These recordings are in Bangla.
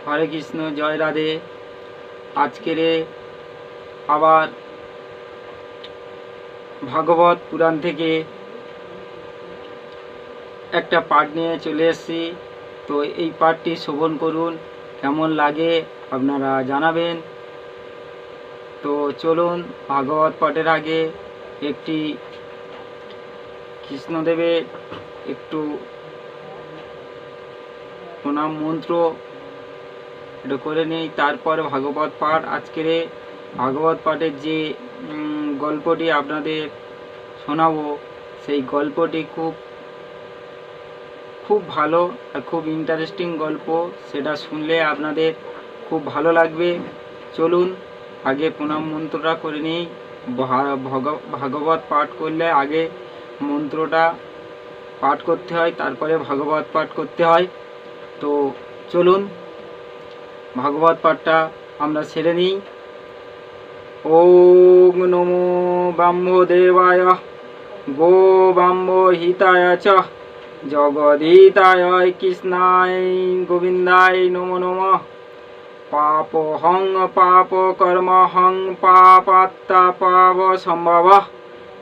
হরে কৃষ্ণ, জয় রাধে। আজকের আবার ভাগবত পুরাণ থেকে একটা পাঠ নিয়ে চলে এসেছি। তো এই পাঠটি শ্রবণ করুন, কেমন লাগে আপনারা জানাবেন। তো চলুন, ভাগবত পাঠের আগে একটি কৃষ্ণদেবের একটু প্রণাম মন্ত্র এটা করে নেই, তারপর ভাগবত পাঠ। আজকের ভাগবত পাঠের যে গল্পটি আপনাদের শোনাবো, সেই গল্পটি খুব ভালো আর খুব ইন্টারেস্টিং গল্প। সেটা শুনলে আপনাদের খুব ভালো লাগবে। চলুন আগে প্রণাম মন্ত্রটা করে নিই। ভাগবত পাঠ করলে আগে মন্ত্রটা পাঠ করতে হয়, তারপরে ভাগবত পাঠ করতে হয়। তো চলুন ভাগবত পাঠটা আমরা সেরে নিই। ওম নমো ব্রহ্মদেবায় গো ব্রহ্মহিতায় চ জগদ্ধিতায় কৃষ্ণায় গোবিন্দায় নমো নমঃ। পাপহং পাপ কর্মহং পাপাত্তা পাপ সম্ভব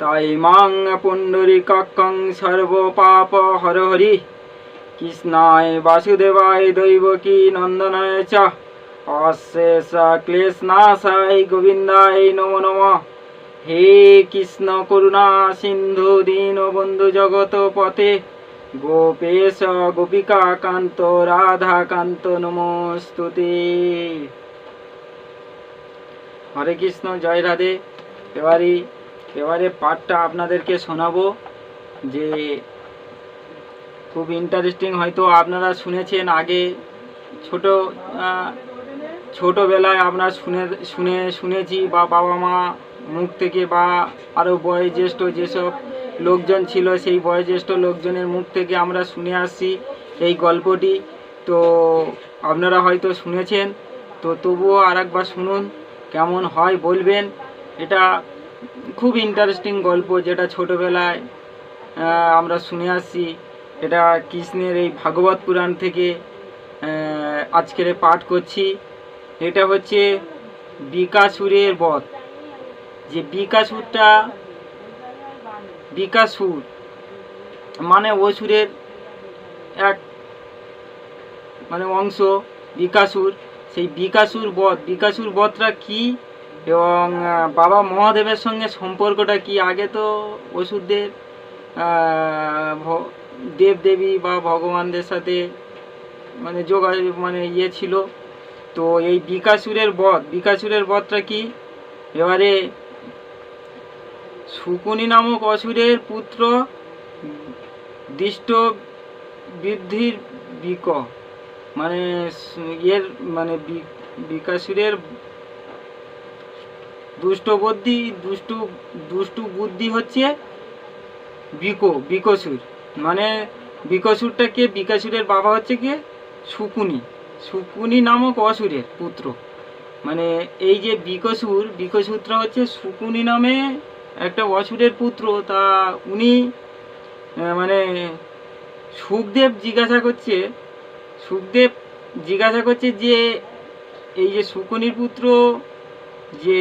তৈমাং পুণ্ডরীকাক্ষং সর্ব পাপ হর হরি। কৃষ্ণায় বাসুদেবায় দৈবকী নন্দনায় চ অশেষ ক্লেশনাশায় গোবিন্দায় নমো নমঃ। হে কৃষ্ণ করুণা সিন্ধু দীনবন্ধু জগৎপতে গোপেশ গোপিকা কান্ত রাধা কান্ত নমস্তুতে। হরে কৃষ্ণ, জয় রাধে। এবারে পাঠটা আপনাদেরকে শোনাবো, যে খুব ইন্টারেস্টিং। হয়তো আপনারা শুনেছেন আগে, ছোটোবেলায় আমরা শুনেছি, বা বাবা মা মুখ থেকে, বা আরও বয়োজ্যেষ্ঠ যেসব লোকজন ছিল সেই বয়োজ্যেষ্ঠ লোকজনের মুখ থেকে আমরা শুনে আসছি এই গল্পটি। তো আপনারা হয়তো শুনেছেন, তো তবুও আর একবার শুনুন, কেমন হয় বলবেন। এটা খুব ইন্টারেস্টিং গল্প, যেটা ছোটোবেলায় আমরা শুনে আসছি। এটা কৃষ্ণের এই ভাগবত পুরাণ থেকে আজকের পাঠ করছি। এটা হচ্ছে বিকাসুরের বধ। যে বিকাসুর মানে অসুরের এক অংশ বিকাসুর। সেই বিকাসুর বধটা কি, এবং বাবা মহাদেবের সঙ্গে সম্পর্কটা কি। আগে তো অসুরদের দেবদেবী বা ভগবানদের সাথে যোগাযোগ ছিল। তো এই বিকাসুরের বধটা কি। এবারে শকুনি নামক অসুরের পুত্র দৃষ্ট বৃদ্ধির বিকাসুরের দুষ্টু বুদ্ধি হচ্ছে বিকসুর। বিকসুরটা কে, বিকাসুরের বাবা হচ্ছে কে, শকুনি নামক অসুরের পুত্র। এই যে বিকসুরটা হচ্ছে শকুনি নামে একটা অসুরের পুত্র। তা উনি সুখদেব জিজ্ঞাসা করছে যে এই যে শকুনির পুত্র যে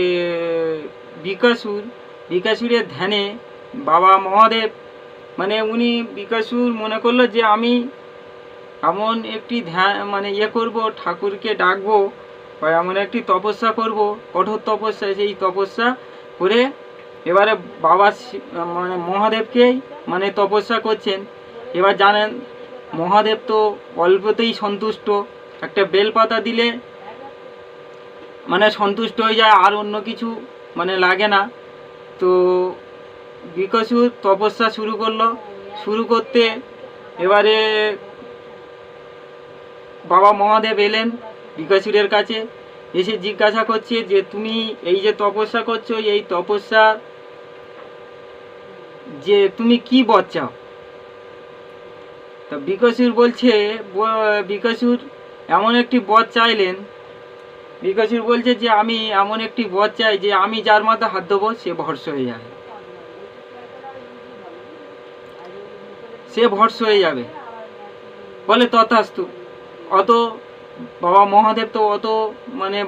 বিকাসুরের ধ্যানে বাবা মহাদেব উনি বিকাসুর মনে করলো যে আমি এমন একটি ধ্যান করব, ঠাকুরকে ডাকবো, বা এমন একটি তপস্যা করব, কঠোর তপস্যা। সেই তপস্যা করে এবারে বাবা মহাদেবকেই তপস্যা করছেন। এবার জানেন মহাদেব তো অল্পতেই সন্তুষ্ট, একটা বেলপাতা দিলে সন্তুষ্ট হয়ে যায়, আর অন্য কিছু লাগে না। তো বিকসুর তপস্যা শুরু করতে এবারে বাবা মহাদেব এলেন বিকাসুরের কাছে, এসে জিজ্ঞাসা করছে যে তুমি এই যে তপস্যা করছো, এই তপস্যা যে তুমি কি বর চাও। তো বিকাসুর এমন একটি বর চাইলেন। বিকাসুর বলছে যে আমি এমন একটি বর চাই যে আমি যার মাথায় হাত দেবো সে ভস্ম হয়ে যাবে। বলে তথাস্তু। অত বাবা মহাদেব তো অত মানে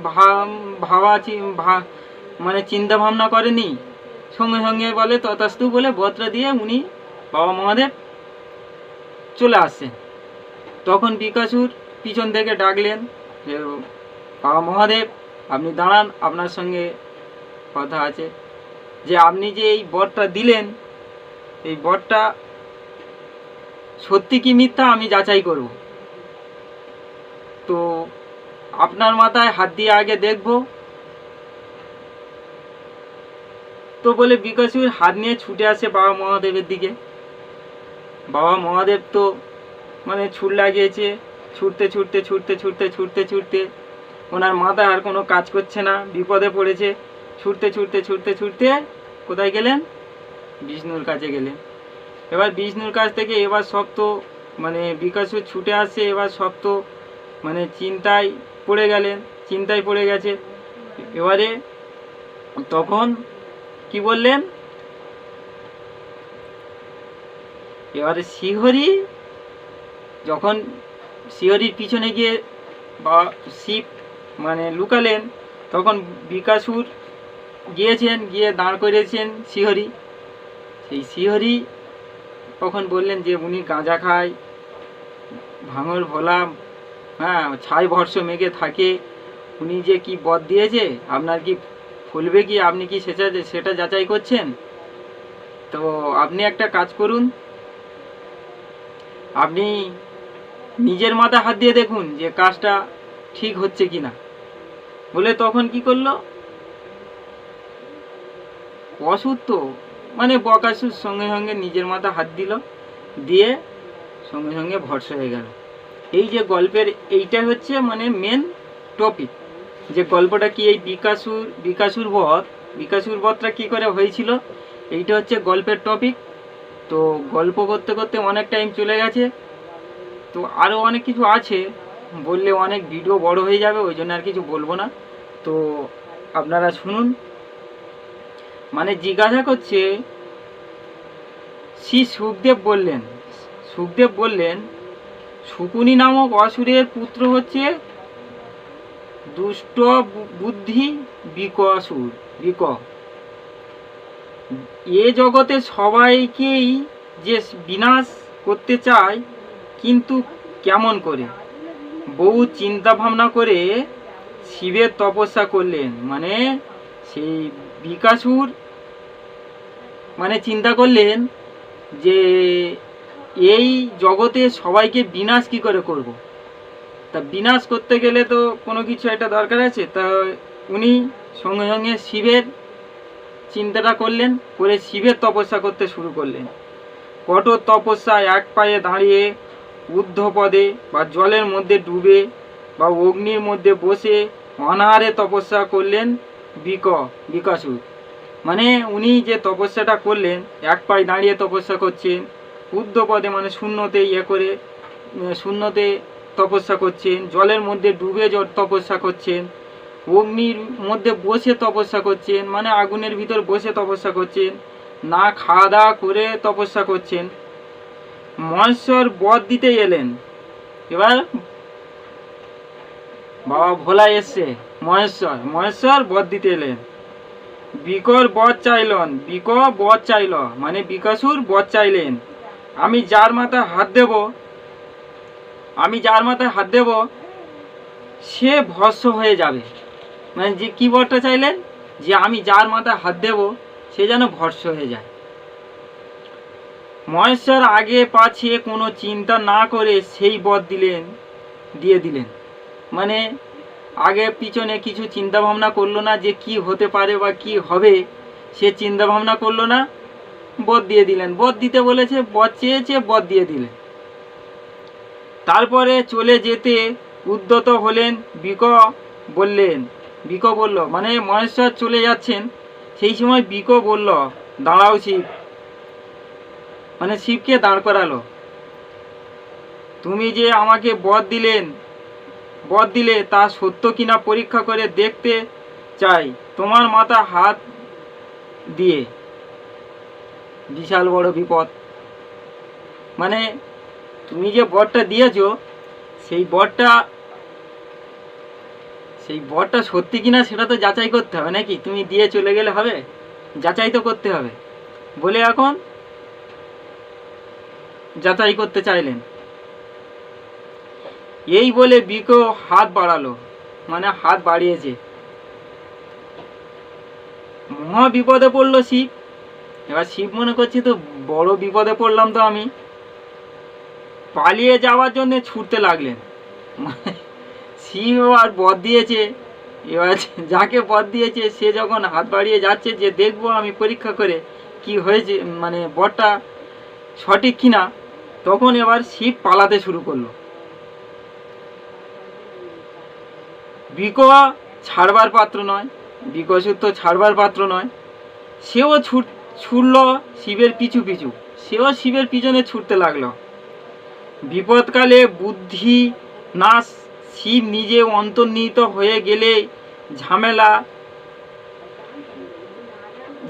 মানে চিন্তা ভাবনা করেনি, সঙ্গে সঙ্গে বলে তথাস্তু বলে বদরা দিয়ে উনি বাবা মহাদেব চলে আসছেন। তখন বিকাশুর পিছন থেকে ডাকলেন যে বাবা মহাদেব আপনি দাঁড়ান, আপনার সঙ্গে কথা আছে। যে আপনি যে এই বরটা দিলেন, এই বরটা সত্যি কি মিথ্যা আমি যাচাই করব, তো আপনার মাথায় হাত দিয়ে আগে দেখব। তো বলে বিকাশুর হাত নিয়ে ছুটে আসে বাবা মহাদেবের দিকে। বাবা মহাদেব তো মানে ছুট লাগিয়েছে, ছুটতে ছুটতে ছুটতে ছুটতে ছুটতে ছুটতে ওনার মাথায় আর কোনো কাজ করছে না, বিপদে পড়েছে। ছুটতে ছুটতে ছুটতে ছুটতে কোথায় গেলেন? বিষ্ণুর কাছে গেলেন। এবার বিষ্ণুর কাছ থেকে এবার সব তো মানে বিকাশও ছুটে আসছে, এবার সব তো মানে চিন্তায় পড়ে গেলেন, চিন্তায় পড়ে গেছে। এবারে তখন কি বললেন? এবারে শ্রীহরি যখন শ্রীহরির পিছনে গিয়ে বা শিব মানে লুকালেন, তখন বিকাশুর গিয়েছেন, গিয়ে দাঁড় করিয়েছেন শ্রীহরি। সেই শ্রীহরি তখন বললেন যে উনি গাঁজা খায়, ভাঙর ভোলা, হ্যাঁ ছাই ভর্ষ মেঘে থাকে, উনি যে কি বদ দিয়েছে আপনার কি ফুলবে কি, আপনি কি সেটা যাচাই করছেন? তো আপনি একটা কাজ করুন, আপনি নিজের মাথায় হাত দিয়ে দেখুন যে কাজটা ঠিক হচ্ছে কিনা। বলে তখন কি করলো? অসুর তো মানে বকাসুর সঙ্গে সঙ্গে নিজের মাথায় হাত দিল, দিয়ে সঙ্গে সঙ্গে ভর্ষ হয়ে গেল। এই যে গল্পের এইটাই হচ্ছে মানে মেন টপিক, যে গল্পটা কি এই বিকাশুর বধটা কি করে হয়েছিল, এইটা হচ্ছে গল্পের টপিক। তো গল্প করতে করতে অনেক টাইম চলে গেছে, তো আরও অনেক কিছু আছে, বললে অনেক ভিডিও বড় হয়ে যাবে, ওই জন্য আর কিছু বলবো না। তো আপনারা শুনুন। মানে জিজ্ঞাসা করছে, শ্রী সুখদেব বললেন শকুনি নামক অসুরের পুত্র হচ্ছে দুষ্ট বুদ্ধি বিক। এ জগতে সবাইকেই যে বিনাশ করতে চায়, কিন্তু কেমন করে? বহু চিন্তা ভাবনা করে শিবের তপস্যা করলেন। মানে সেই বিকাশুর মানে চিন্তা করলেন যে এই জগতে সবাইকে বিনাশ কি করে করব। তা বিনাশ করতে গেলে তো কোনো কিছু একটা দরকার আছে। তা উনি সঙ্গে সঙ্গে শিবের চিন্তাটা করলেন, করে শিবের তপস্যা করতে শুরু করলেন। কঠোর তপস্যা, এক পায়ে দাঁড়িয়ে ঊর্ধ্বপদে বা জলের মধ্যে ডুবে বা অগ্নির মধ্যে বসে অনাহারে তপস্যা করলেন বিকাশুর। মানে উনি যে তপস্যাটা করলেন, এক পায়ে দাঁড়িয়ে তপস্যা করছেন, ঊর্ধ্বপদে মানে শূন্যতে করে শূন্যতে তপস্যা করছেন, জলের মধ্যে ডুবে তপস্যা করছেন, অগ্নির মধ্যে বসে তপস্যা করছেন, মানে আগুনের ভিতর বসে তপস্যা করছেন, না খাওয়া দাওয়া করে তপস্যা করছেন। মহেশ্বর বধ দিতে এলেন। এবার বাবা ভোলা এসছে, মহেশ্বর বধ দিতে এলেন। বিকর বধ চাইল, মানে বিকাশুর বধ চাইলেন। আমি যার মাথায় হাত দেব সে ভস্ম হয়ে যাবে। মানে যে কি বরটা চাইলেন, যে আমি যার মাথায় হাত দেব সে যেন ভস্ম হয়ে যায়। মহেশ্বর আগে পাছিয়ে কোনো চিন্তা না করে সেই বর দিয়ে দিলেন। মানে আগে পিছনে কিছু চিন্তা ভাবনা করলো না যে কি হতে পারে বা কি হবে, সে চিন্তা ভাবনা করলো না, বর দিয়ে দিলেন। বর দিতে বলেছে, বর চেয়েছে, বর দিয়ে দিলেন। তারপরে চলে যেতে উদ্যত হলেন। বিক বলল মানে মহেশ্বর চলে যাচ্ছেন, সেই সময় বিক বলল দাঁড়াও শিব, মানে শিবকে দাঁড় করালো। তুমি যে আমাকে বর দিলে তা সত্য কিনা পরীক্ষা করে দেখতে চাই তোমার মাথা হাত দিয়ে। বিশাল বড় বিপদ। মানে তুমি যে বরটা দিয়েছো সেই বরটা সেই বরটা সত্যি কিনা সেটা তো যাচাই করতে হবে নাকি? তুমি দিয়ে চলে গেলে হবে? যাচাই তো করতে হবে বলে এখন যাচাই করতে চাইলেন। এই বলে বিকো হাত বাড়ালো, মানে হাত বাড়িয়েছে। মহা বিপদে পড়লো শিব। এবার শিব মনে করছে তো বড় বিপদে পড়লাম তো আমি। পালিয়ে যাওয়ার জন্য ছুটতে লাগলেন। শিব আর বর দিয়েছে, এবার যাকে বর দিয়েছে সে যখন হাত বাড়িয়ে যাচ্ছে যে দেখবো আমি পরীক্ষা করে কি হয়েছে, মানে বরটা সঠিক কিনা, তখন এবার শিব পালাতে শুরু করলো। বিকো ছাড়বার পাত্র নয়, বিকশিত তো ছাড়বার পাত্র নয়। সেও ছুটল শিবের পিছু পিছু, সেও শিবের পিছনে ছুটতে লাগলো। বিপদকালে বুদ্ধি নাশ, শিব নিজে অন্তর্নিহিত হয়ে গেলে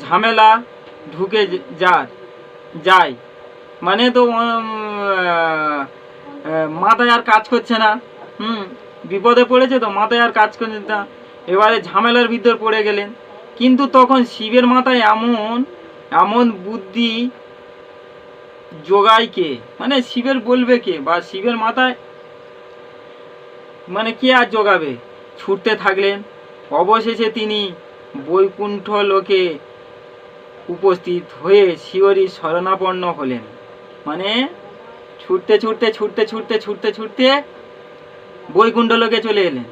ঝামেলা ঢুকে যায়। মানে তো মাথায় আর কাজ করছে না। বিপদে পড়েছে তো মাথায় আর কাজ করছে না। এবারে ঝামেলার ভিতর পড়ে গেলেন। কিন্তু তখন শিবের মাথায় এমন বুদ্ধি যোগায় কে, মানে শিবের বলবে কে, বা শিবের মাথায় মানে কে আর যোগাবে? ছুটতে থাকলেন। অবশেষে তিনি বৈকুণ্ঠ লোকে উপস্থিত হয়ে শিহরি শরণাপন্ন হলেন। মানে ছুটতে ছুটতে ছুটতে ছুটতে ছুটতে ছুটতে বৈকুণ্ঠ লোকে চলে এলেন।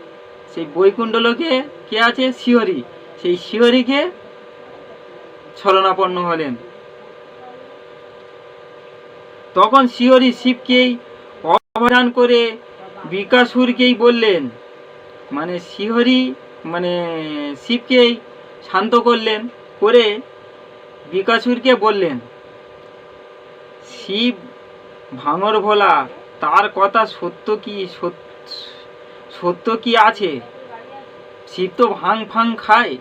সেই বৈকুণ্ঠ লোকে কে আছে? শিহরি। সেই শিহরিকে শরণাপন্ন হলেন। তখন শিহরি শিবকেই অবধান করে বিকাসুরকেই বললেন, মানে শিহরি মানে শিবকেই শান্ত করলেন, করে বিকাসুরকে বললেন, শিব ভাঙর ভোলা, তার কথা সত্য কি আছে? শিব তো ভাং খায়,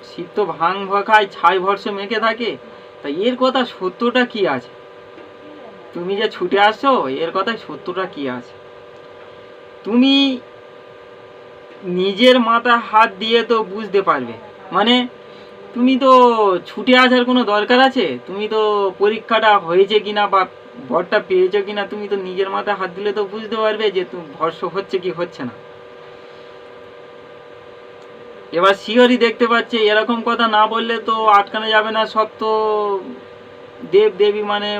শিব তো ভাং খায়, ছাই ভরসে মেখে থাকে, তাই এর কথা সত্যটা কি আছে? তুমি যে ছুটে আসছো এর কথায় সত্যটা কি আছে? তুমি নিজের মাথায় হাত দিয়ে তো বুঝতে পারবে। মানে তুমি তো ছুটে আসার কোনো দরকার আছে? তুমি তো পরীক্ষাটা হয়েছে কিনা বা বরটা পেয়েছো কিনা তুমি তো নিজের মাথায় হাত দিলে তো বুঝতে পারবে যে তুমি ভরসা হচ্ছে কি হচ্ছে না। এবার শিহরি দেখতে পাচ্ছে এরকম কথা না বললে তো আটকানো যাবে না। সব তো দেব দেবী মানে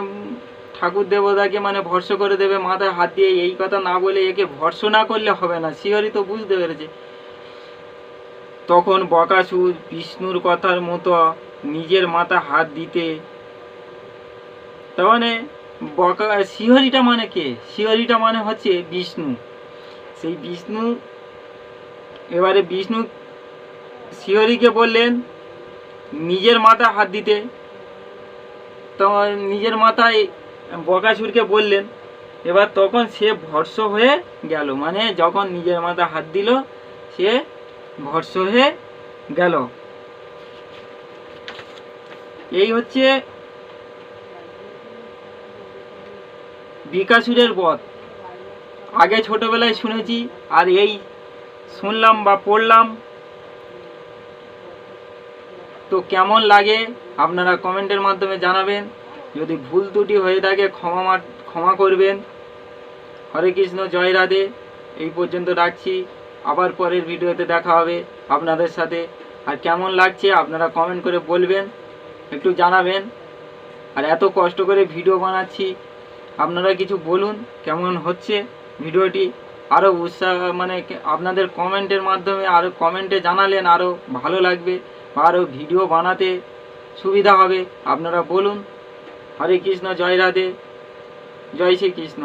ঠাকুর দেবতাকে মানে ভরসা করে দেবে মাথায় হাত দিয়ে, এই কথা না বলে একে ভরসা না করলে হবে না। শিহরি তো বুঝতে পেরেছে। তখন বকাসুর বিষ্ণুর কথার মতো নিজের মাথায় হাত দিতে, তার মানে শিহরিটা মানে কে? শিহরিটা মানে হচ্ছে বিষ্ণু। সেই বিষ্ণু, এবারে বিষ্ণু শিহরিকে বললেন নিজের মাথায় হাত দিতে। তো নিজের মাথায় বকাসুরকে বললেন। এবার তখন সে ভরসা হয়ে গেল, মানে যখন নিজের মাথায় হাত দিল সে ভরসা হয়ে গেল। এই হচ্ছে বিকাসুরের বধ। আগে ছোটবেলায় শুনেছি, আর এই শুনলাম বা পড়লাম। তো কেমন লাগে আপনারা কমেন্টের মাধ্যমে জানাবেন। যদি ভুল ত্রুটি হয়ে থাকে ক্ষমা করবেন। হরে কৃষ্ণ, জয় রাধে। এই পর্যন্ত রাখছি, আবার পরের ভিডিওতে দেখা হবে আপনাদের সাথে। আর কেমন লাগছে আপনারা কমেন্ট করে বলবেন, একটু জানাবেন। আর এত কষ্ট করে ভিডিও বানাচ্ছি, আপনারা কিছু বলুন কেমন হচ্ছে ভিডিওটি। আরও উৎসাহ মানে আপনাদের কমেন্টের মাধ্যমে আরও কমেন্টে জানালেন আরও ভালো লাগবে বা আরও ভিডিও বানাতে সুবিধা হবে। আপনারা বলুন। হরে কৃষ্ণ, জয় রাধে, জয় শ্রীকৃষ্ণ।